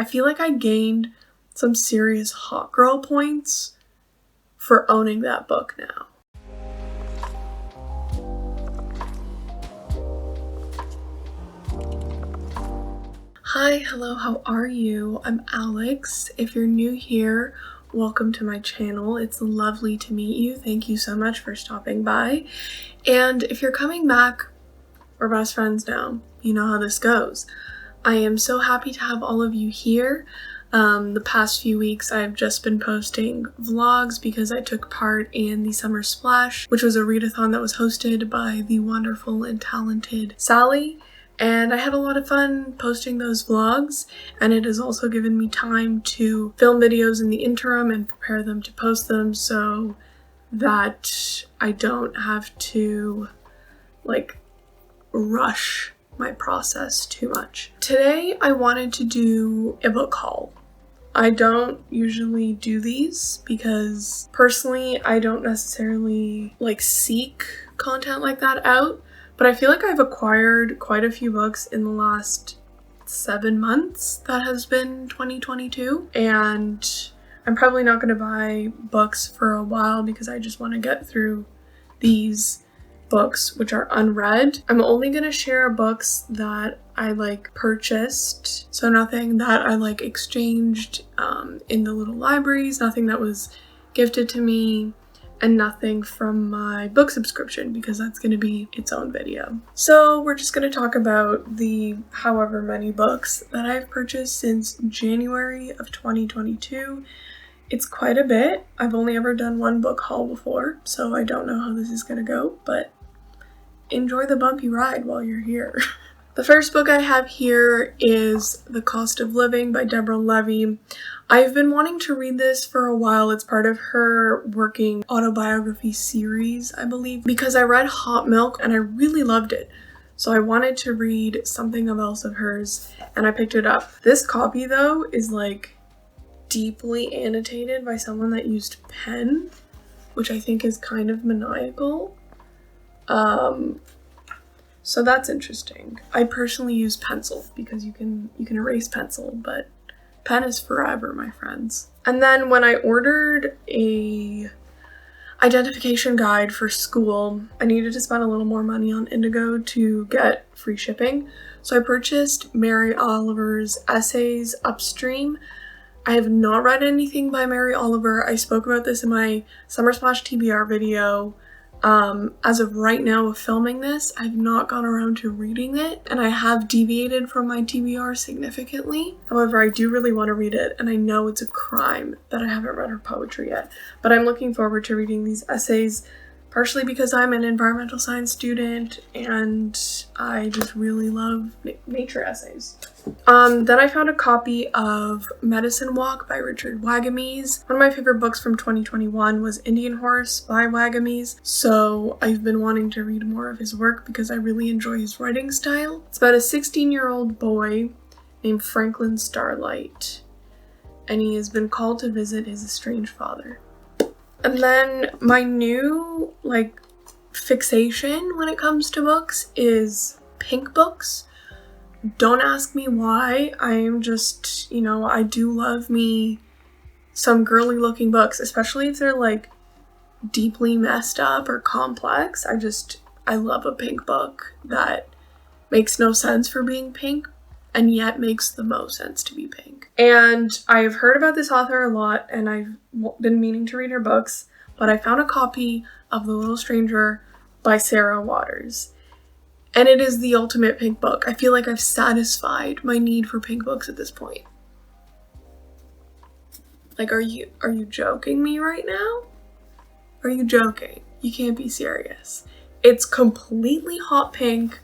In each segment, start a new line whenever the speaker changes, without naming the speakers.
I feel like I gained some serious hot girl points for owning that book now. Hi, hello, how are you? I'm Alex. If you're new here, welcome to my channel. It's lovely to meet you. Thank you so much for stopping by. And if you're coming back, we're best friends now. You know how this goes. I am so happy to have all of you here. The past few weeks I've just been posting vlogs because I took part in the Summer Splash, which was a readathon that was hosted by the wonderful and talented Sally. And I had a lot of fun posting those vlogs, and it has also given me time to film videos in the interim and prepare them to post them so that I don't have to rush my process too much. Today I wanted to do a book haul. I don't usually do these because personally I don't necessarily seek content like that out. But I feel like I've acquired quite a few books in the last 7 months. That has been 2022. And I'm probably not going to buy books for a while because I just want to get through these books which are unread. I'm only going to share books that I purchased. So nothing that I exchanged in the little libraries, nothing that was gifted to me, and nothing from my book subscription because that's going to be its own video. So we're just going to talk about the however many books that I've purchased since January of 2022. It's quite a bit. I've only ever done one book haul before, so I don't know how this is going to go, but enjoy the bumpy ride while you're here. The first book I have here is The Cost of Living by Deborah Levy. I've been wanting to read this for a while. It's part of her working autobiography series, I believe, because I read Hot Milk and I really loved it. So I wanted to read something else of hers and I picked it up. This copy though is deeply annotated by someone that used pen, which I think is kind of maniacal. So that's interesting. I personally use pencil because you can erase pencil, but pen is forever, my friends. And then when I ordered a identification guide for school, I needed to spend a little more money on Indigo to get free shipping. So I purchased Mary Oliver's essays, Upstream. I have not read anything by Mary Oliver. I spoke about this in my Summer Splash TBR video. As of right now of filming this, I've not gone around to reading it, and I have deviated from my TBR significantly. However, I do really want to read it, and I know it's a crime that I haven't read her poetry yet. But I'm looking forward to reading these essays, partially because I'm an environmental science student, and I just really love nature essays. Then I found a copy of Medicine Walk by Richard Wagamese. One of my favorite books from 2021 was Indian Horse by Wagamese, so I've been wanting to read more of his work because I really enjoy his writing style. It's about a 16-year-old boy named Franklin Starlight, and he has been called to visit his estranged father. And then my new fixation when it comes to books is pink books. Don't ask me why. I am just, I do love me some girly looking books, especially if they're deeply messed up or complex. I love a pink book that makes no sense for being pink and yet makes the most sense to be pink. And I've heard about this author a lot and I've been meaning to read her books, but I found a copy of The Little Stranger by Sarah Waters. And it is the ultimate pink book. I feel like I've satisfied my need for pink books at this point. Are you joking me right now? Are you joking? You can't be serious. It's completely hot pink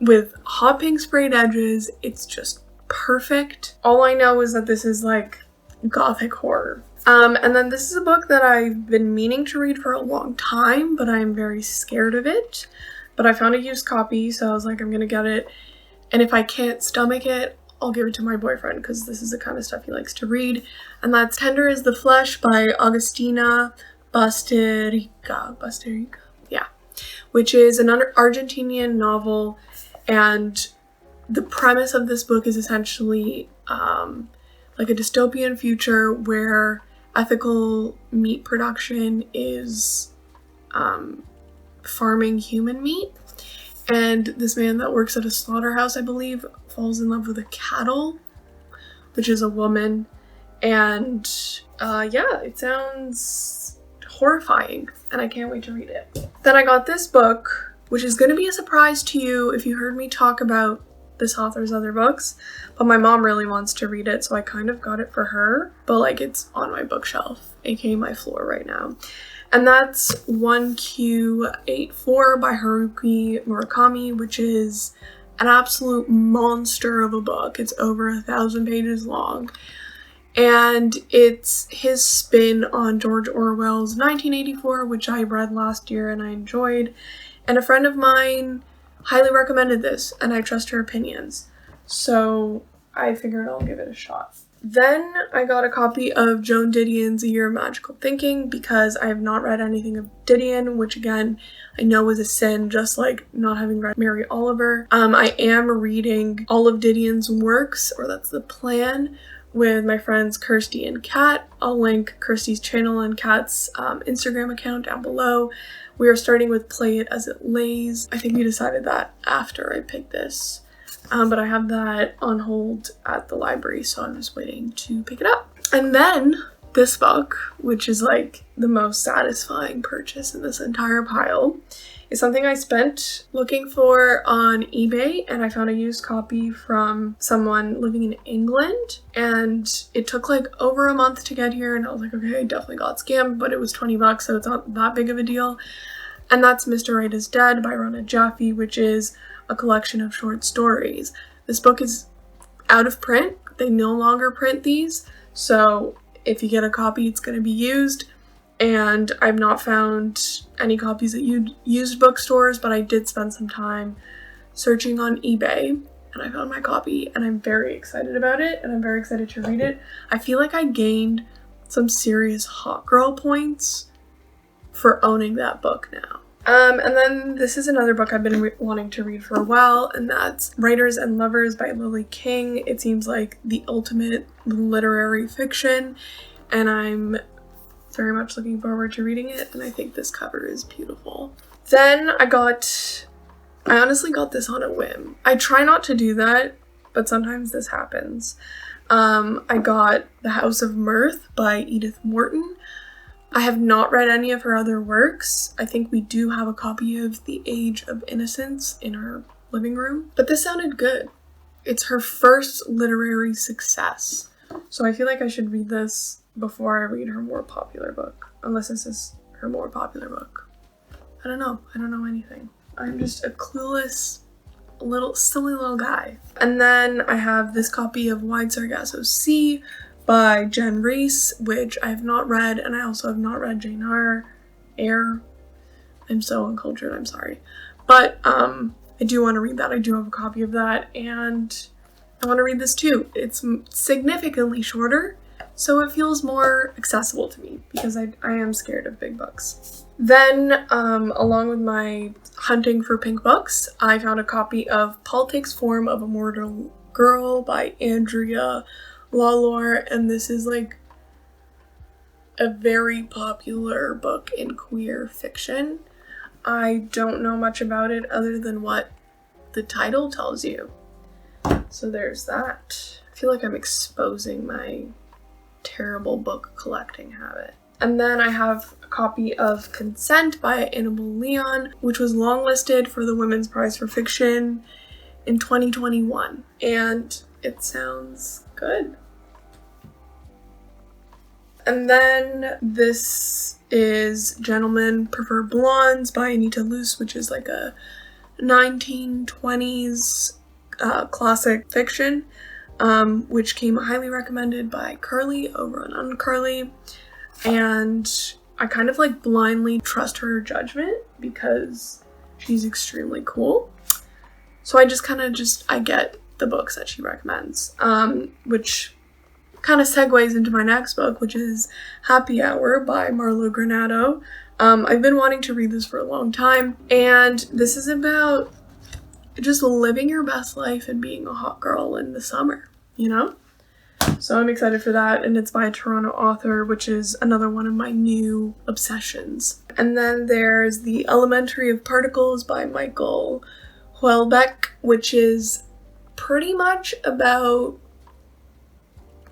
with hot pink sprayed edges. It's just perfect. All I know is that this is gothic horror. And then this is a book that I've been meaning to read for a long time, but I'm very scared of it. But I found a used copy, so I was like, I'm gonna get it. And if I can't stomach it, I'll give it to my boyfriend because this is the kind of stuff he likes to read. And that's Tender as the Flesh by Agustina Basterica, yeah, which is an Argentinian novel. And the premise of this book is essentially like a dystopian future where ethical meat production is farming human meat. And this man that works at a slaughterhouse, I believe, falls in love with a cattle, which is a woman. And yeah, it sounds horrifying, and I can't wait to read it. Then I got this book, which is going to be a surprise to you if you heard me talk about this author's other books, but my mom really wants to read it, so I kind of got it for her, but like it's on my bookshelf, aka my floor right now. And that's 1Q84 by Haruki Murakami, which is an absolute monster of a book. It's over 1,000 pages long. And it's his spin on George Orwell's 1984, which I read last year and I enjoyed. And a friend of mine highly recommended this, and I trust her opinions. So I figured I'll give it a shot. Then I got a copy of Joan Didion's A Year of Magical Thinking because I have not read anything of Didion, which again, I know is a sin, just like not having read Mary Oliver. I am reading all of Didion's works, or that's the plan, with my friends Kirsty and Kat. I'll link Kirsty's channel and Kat's Instagram account down below. We are starting with Play It As It Lays. I think we decided that after I picked this. But I have that on hold at the library, so I'm just waiting to pick it up. And then this book, which is like the most satisfying purchase in this entire pile, is something I spent looking for on eBay, and I found a used copy from someone living in England, and it took like over a month to get here, and I was like, okay, I definitely got scammed, but it was $20, so it's not that big of a deal. And that's Mr. Right Is Dead by Rona Jaffe, which is a collection of short stories. This book is out of print. They no longer print these, so if you get a copy, it's going to be used. And I've not found any copies at used bookstores, but I did spend some time searching on eBay, and I found my copy, and I'm very excited about it, and I'm very excited to read it. I feel like I gained some serious hot girl points for owning that book now. And then this is another book I've been wanting to read for a while, and that's Writers and Lovers by Lily King. It seems like the ultimate literary fiction, and I'm very much looking forward to reading it, and I think this cover is beautiful. Then I honestly got this on a whim. I try not to do that, but sometimes this happens. I got The House of Mirth by Edith Wharton. I have not read any of her other works. I think we do have a copy of The Age of Innocence in our living room, but this sounded good. It's her first literary success, so I feel like I should read this before I read her more popular book, unless this is her more popular book. I don't know anything. I'm just a clueless, silly little guy. And then I have this copy of Wide Sargasso Sea by Jen Reese, which I have not read, and I also have not read Jane Eyre. I'm so uncultured, I'm sorry. But I do want to read that. I do have a copy of that, and I want to read this too. It's significantly shorter, so it feels more accessible to me because I am scared of big books. Then, along with my hunting for pink books, I found a copy of Paul Takes Form of a Mortal Girl by Andrea Lawlor, and this is like a very popular book in queer fiction. I don't know much about it other than what the title tells you. So there's that. I feel like I'm exposing my terrible book collecting habit. And then I have a copy of Consent by Annabelle Leon, which was longlisted for the Women's Prize for Fiction in 2021, and it sounds good. And then this is Gentlemen Prefer Blondes by Anita Luce, which is like a 1920s classic fiction, which came highly recommended by Carly over on UnCarly. And I kind of like blindly trust her judgment because she's extremely cool. So I I get the books that she recommends, which kind of segues into my next book, which is Happy Hour by Marlo Granado. I've been wanting to read this for a long time, and this is about just living your best life and being a hot girl in the summer, you know? So I'm excited for that, and it's by a Toronto author, which is another one of my new obsessions. And then there's The Elementary of Particles by Michael Houellebecq, which is pretty much about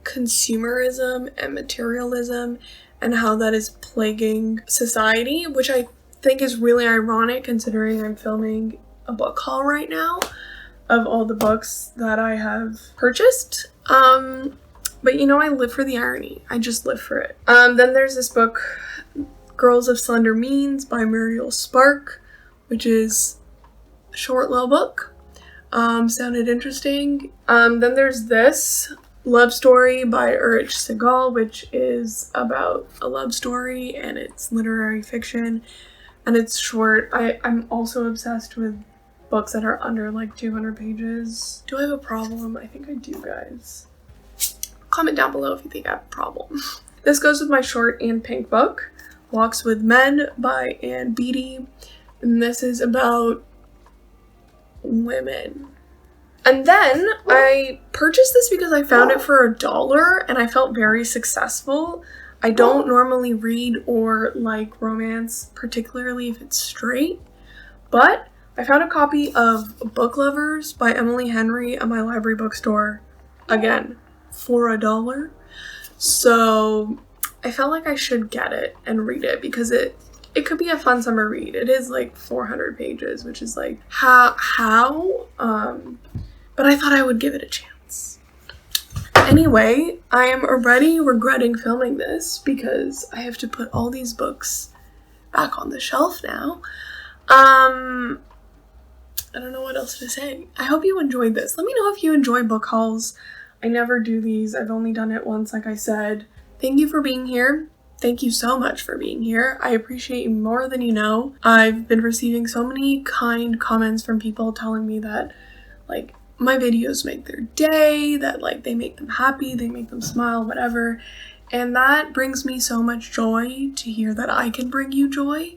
consumerism and materialism and how that is plaguing society, which I think is really ironic considering I'm filming a book haul right now of all the books that I have purchased. But you know, I live for the irony. I just live for it. Then there's this book, Girls of Slender Means by Muriel Spark, which is a short little book. Sounded interesting. Then there's this, Love Story by Urich Segal, which is about a love story, and it's literary fiction, and it's short. I'm also obsessed with books that are under like 200 pages. Do I have a problem? I think I do, guys. Comment down below if you think I have a problem. This goes with my short and pink book, Walks with Men by Anne Beattie, and this is about women. And then I purchased this because I found it for $1 and I felt very successful. I don't normally read or like romance, particularly if it's straight, but I found a copy of Book Lovers by Emily Henry at my library bookstore, again, for $1. So I felt like I should get it and read it because it could be a fun summer read. It is like 400 pages, which is like, how? But I thought I would give it a chance. Anyway, I am already regretting filming this because I have to put all these books back on the shelf now. I don't know what else to say. I hope you enjoyed this. Let me know if you enjoy book hauls. I never do these. I've only done it once, like I said. Thank you for being here. Thank you so much for being here. I appreciate you more than you know. I've been receiving so many kind comments from people telling me that, like, my videos make their day, that, like, they make them happy, they make them smile, whatever. And that brings me so much joy to hear that I can bring you joy.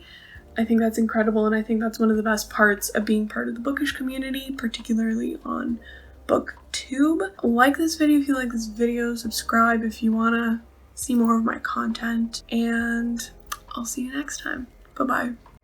I think that's incredible, and I think that's one of the best parts of being part of the bookish community, particularly on BookTube. Like this video if you like this video, subscribe if you want to see more of my content, and I'll see you next time. Bye-bye.